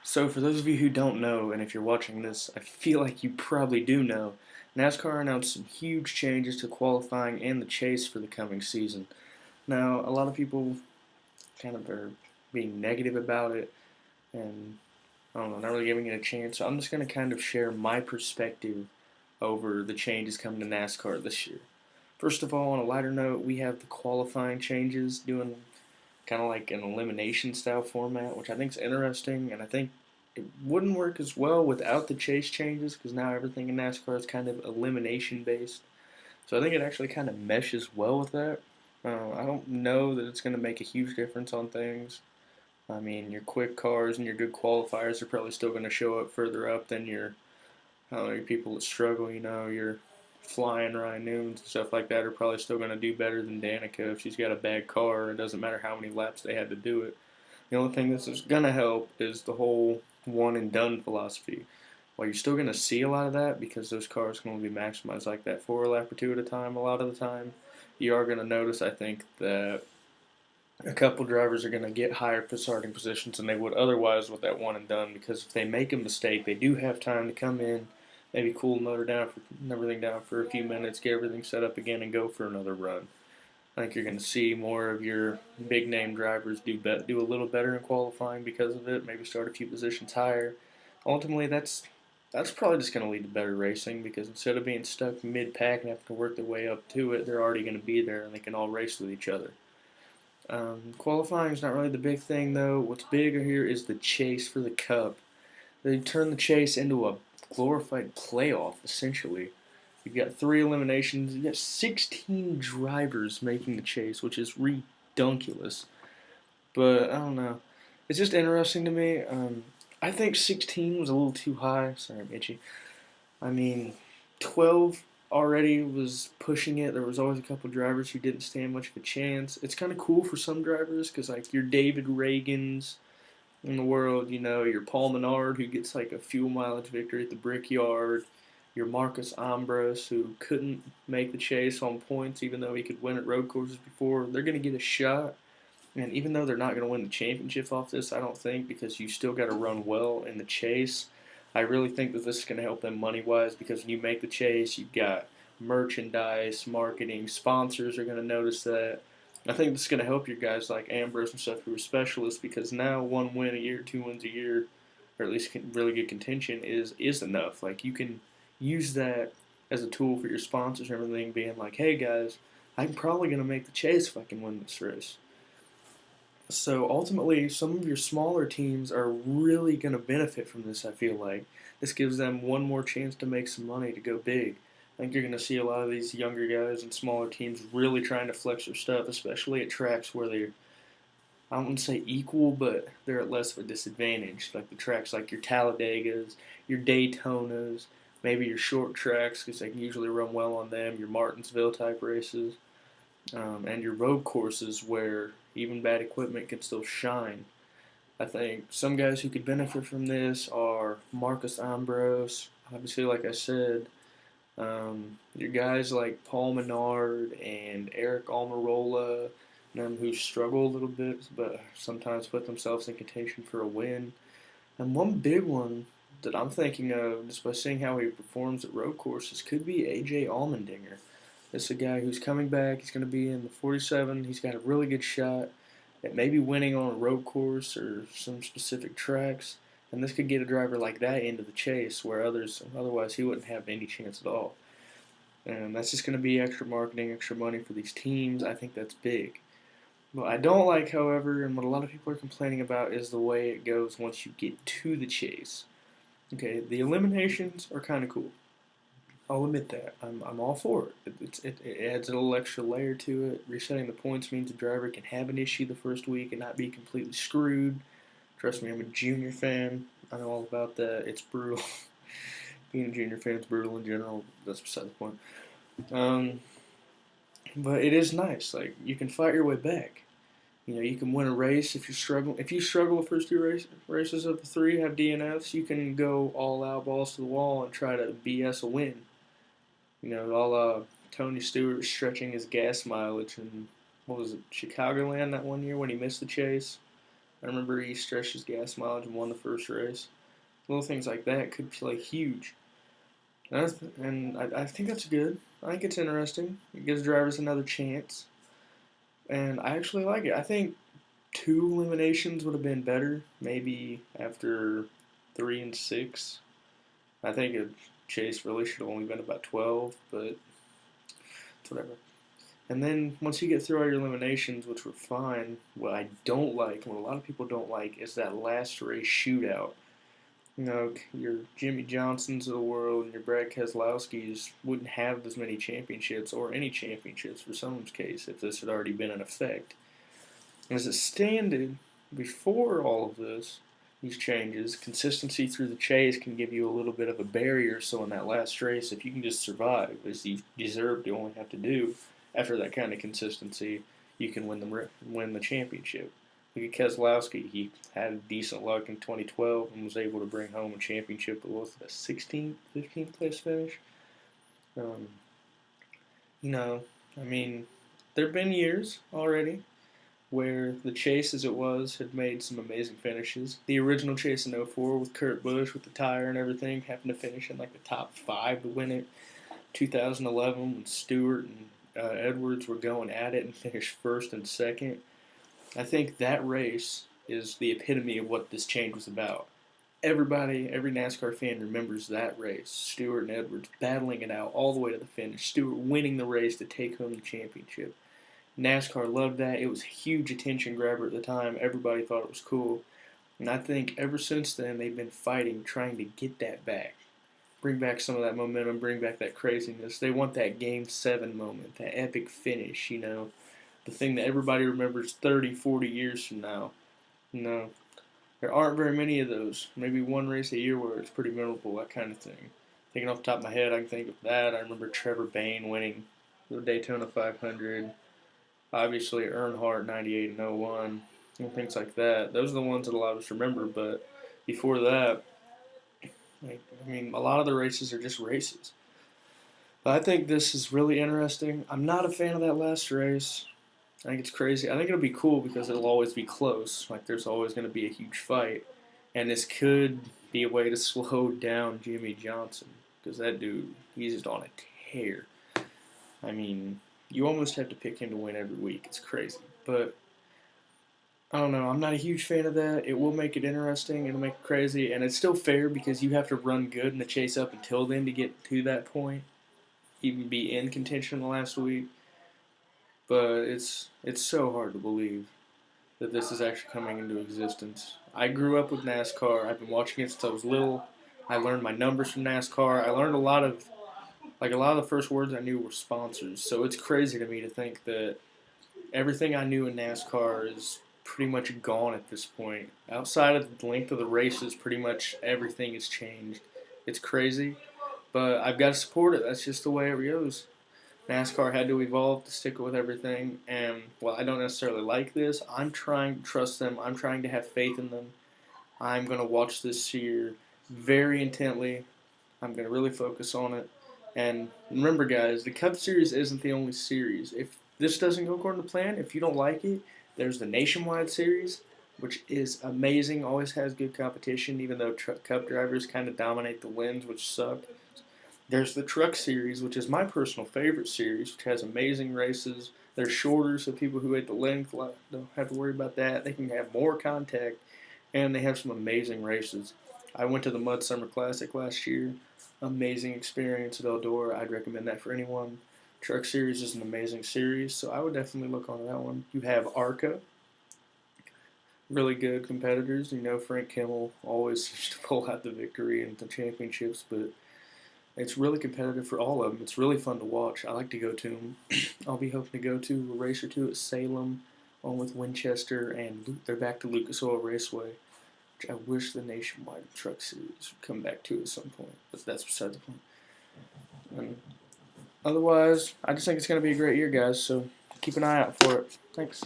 So, for those of you who don't know, and if you're watching this, I feel like you probably do know, NASCAR announced some huge changes to qualifying and the chase for the coming season. Now, a lot of people kind of are being negative about it, and I don't know, not really giving it a chance. So, I'm just going to kind of share my perspective over the changes coming to NASCAR this year. First of all, on a lighter note, we have the qualifying changes doing kind of like an elimination style format, which I think is interesting, and I think it wouldn't work as well without the chase changes because now everything in NASCAR is kind of elimination based. So I think it actually kind of meshes well with that. I don't know that it's going to make a huge difference on things. I mean, your quick cars and your good qualifiers are probably still going to show up further up than your, I don't know, your people that struggle. Your flying Ryan Newmans and stuff like that are probably still going to do better than Danica if she's got a bad car. It doesn't matter how many laps they had to do it. The only thing this is going to help is the whole one and done philosophy. While you're still going to see a lot of that because those cars can only be maximized like that for a lap or two at a time, a lot of the time, you are going to notice, I think, that a couple drivers are going to get higher starting positions than they would otherwise with that one and done because if they make a mistake, they do have time to come in, maybe cool the motor down for everything down for a few minutes, get everything set up again, and go for another run. I think you're going to see more of your big name drivers do a little better in qualifying because of it. Maybe start a few positions higher. Ultimately, that's probably just going to lead to better racing because instead of being stuck mid pack and having to work their way up to it, they're already going to be there and they can all race with each other. Qualifying is not really the big thing though. What's bigger here is the chase for the cup. They turn the chase into a glorified playoff essentially. You've got three eliminations. You've got 16 drivers making the chase, which is redunculous. But I don't know. It's just interesting to me. I think 16 was a little too high. Sorry, I'm itchy. I mean, 12 already was pushing it. There was always a couple drivers who didn't stand much of a chance. It's kind of cool for some drivers because, like, your David Reagans in the world, your Paul Menard who gets like a fuel mileage victory at the Brickyard, your Marcus Ambrose who couldn't make the chase on points even though he could win at road courses before, they're going to get a shot. And even though they're not going to win the championship off this, I don't think, because you still got to run well in the chase. I really think that this is going to help them money wise because when you make the chase, you've got merchandise, marketing, sponsors are going to notice that. I think this is going to help your guys like Ambrose and stuff who are specialists because now one win a year, two wins a year, or at least really good contention is enough. Like you can use that as a tool for your sponsors and everything, being like, hey guys, I'm probably going to make the chase if I can win this race. So ultimately, some of your smaller teams are really going to benefit from this, I feel like. This gives them one more chance to make some money to go big. I think you're going to see a lot of these younger guys and smaller teams really trying to flex their stuff, especially at tracks where they're, I don't want to say equal, but they're at less of a disadvantage. Like the tracks like your Talladegas, your Daytonas, maybe your short tracks, because they can usually run well on them, your Martinsville type races, and your road courses where even bad equipment can still shine. I think some guys who could benefit from this are Marcus Ambrose, obviously, like I said, your guys like Paul Menard and Eric Almirola, them who struggle a little bit but sometimes put themselves in contention for a win. And one big one that I'm thinking of, just by seeing how he performs at road courses, could be AJ Allmendinger. It's a guy who's coming back. He's going to be in the 47. He's got a really good shot at maybe winning on a road course or some specific tracks. And this could get a driver like that into the chase where otherwise he wouldn't have any chance at all. And that's just going to be extra marketing, extra money for these teams. I think that's big. What I don't like, however, and what a lot of people are complaining about is the way it goes once you get to the chase. Okay, the eliminations are kind of cool. I'll admit that. I'm all for it. It adds a little extra layer to it. Resetting the points means the driver can have an issue the first week and not be completely screwed. Trust me, I'm a junior fan. I know all about that. It's brutal. Being a junior fan is brutal in general. That's beside the point. Um, but it is nice. Like you can fight your way back. You can win a race if you struggle. If you struggle the first two races of the three, have DNFs, you can go all out, balls to the wall, and try to BS a win. All Tony Stewart stretching his gas mileage and what was it, Chicagoland that one year when he missed the chase. I remember he stretched his gas mileage and won the first race. Little things like that could play huge. And I think that's good. I think it's interesting. It gives drivers another chance. And I actually like it. I think two eliminations would have been better. Maybe after 3 and 6. I think a chase really should have only been about 12, but it's whatever. And then once you get through all your eliminations, which were fine, what I don't like, and what a lot of people don't like, is that last race shootout. You know, your Jimmy Johnsons of the world and your Brad Keselowskis wouldn't have as many championships, or any championships for someone's case, if this had already been in effect. As it standed, before all of this, these changes, consistency through the chase can give you a little bit of a barrier. So in that last race, if you can just survive, as you deserve to only have to do, after that kind of consistency, you can win the championship. Look at Keselowski. He had decent luck in 2012 and was able to bring home a championship with a 16th, 15th place finish. Um, you know, I mean, there have been years already where the chase as it was had made some amazing finishes. The original chase in '04 with Kurt Busch with the tire and everything happened to finish in like the top 5 to win it. 2011 when Stewart and Edwards were going at it and finished first and second. I think that race is the epitome of what this change was about. Everybody, every NASCAR fan remembers that race. Stewart and Edwards battling it out all the way to the finish. Stewart winning the race to take home the championship. NASCAR loved that. It was a huge attention grabber at the time. Everybody thought it was cool. And I think ever since then, they've been fighting, trying to get that back. Bring back some of that momentum, bring back that craziness. They want that Game 7 moment, that epic finish, you know, the thing that everybody remembers 30, 40 years from now. You know, there aren't very many of those. Maybe one race a year where it's pretty memorable, that kind of thing. Thinking off the top of my head, I can think of that. I remember Trevor Bayne winning the Daytona 500. Obviously, Earnhardt 98 and '01, and things like that. Those are the ones that a lot of us remember, but before that, I mean, a lot of the races are just races. But I think this is really interesting. I'm not a fan of that last race. I think it's crazy. I think it'll be cool because it'll always be close. Like, there's always going to be a huge fight. And this could be a way to slow down Jimmy Johnson. Because that dude, he's just on a tear. I mean, you almost have to pick him to win every week. It's crazy. But, I don't know. I'm not a huge fan of that. It will make it interesting. It'll make it crazy. And it's still fair because you have to run good in the chase up until then to get to that point. Even be in contention the last week. But it's so hard to believe that this is actually coming into existence. I grew up with NASCAR. I've been watching it since I was little. I learned my numbers from NASCAR. I learned a lot of the first words I knew were sponsors. So it's crazy to me to think that everything I knew in NASCAR is pretty much gone at this point. Outside of the length of the races, pretty much everything has changed. It's crazy, but I've got to support it. That's just the way it goes. NASCAR had to evolve to stick with everything, and while I don't necessarily like this, I'm trying to trust them. I'm trying to have faith in them. I'm going to watch this year very intently. I'm going to really focus on it. And remember, guys, the Cup Series isn't the only series. If this doesn't go according to plan, if you don't like it, there's the Nationwide Series, which is amazing, always has good competition, even though Cup drivers kind of dominate the wins, which suck. There's the Truck Series, which is my personal favorite series, which has amazing races. They're shorter, so people who hate the length don't have to worry about that. They can have more contact, and they have some amazing races. I went to the Mud Summer Classic last year. Amazing experience at Eldora. I'd recommend that for anyone. Truck Series is an amazing series, so I would definitely look on that one. You have ARCA. Really good competitors. You know, Frank Kimmel always seems to pull out the victory in the championships, but it's really competitive for all of them. It's really fun to watch. I like to go to them. I'll be hoping to go to a race or two at Salem, on with Winchester, and they're back to Lucas Oil Raceway, which I wish the Nationwide Truck Series would come back to at some point. But that's beside the point. And otherwise, I just think it's going to be a great year, guys. So keep an eye out for it. Thanks.